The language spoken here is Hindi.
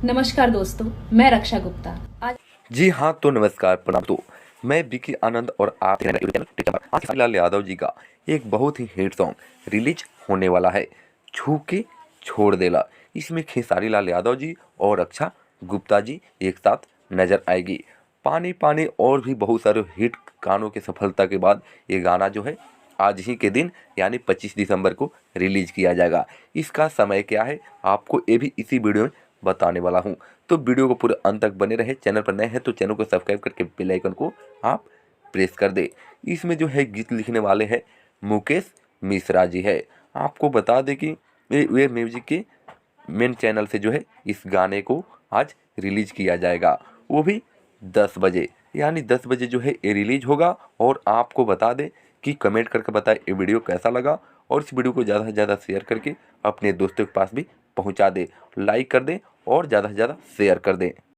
नमस्कार दोस्तों, मैं रक्षा गुप्ता। आज जी हाँ, तो नमस्कार प्रणाम। तो मैं विकी आनंद और आप देख रहे हैं यूट्यूब चैनल। आज लाल यादव जी का एक बहुत ही हिट सॉन्ग रिलीज होने वाला है, छू के छोड़ देला। इसमें खेसारी लाल यादव जी और रक्षा गुप्ता जी एक साथ नजर आएगी। पानी पानी और भी बहुत सारे हिट गानों की सफलता के बाद ये गाना जो है आज ही के दिन यानी 25 दिसंबर को रिलीज किया जाएगा। इसका समय क्या है आपको ये भी इसी वीडियो में बताने वाला हूँ। तो वीडियो को पूरे अंत तक बने रहे। चैनल पर नए हैं तो चैनल को सब्सक्राइब करके बेल आइकन को आप प्रेस कर दे। इसमें जो है गीत लिखने वाले हैं मुकेश मिश्रा जी है। आपको बता दें कि वे म्यूजिक के मेन चैनल से जो है इस गाने को आज रिलीज किया जाएगा, वो भी 10 बजे, यानी 10 बजे जो है ये रिलीज होगा। और आपको बता दें कि कमेंट करके बताएं ये वीडियो कैसा लगा, और इस वीडियो को ज़्यादा से ज़्यादा शेयर करके अपने दोस्तों के पास भी पहुंचा दें, लाइक कर दें और ज़्यादा से ज़्यादा शेयर कर दें।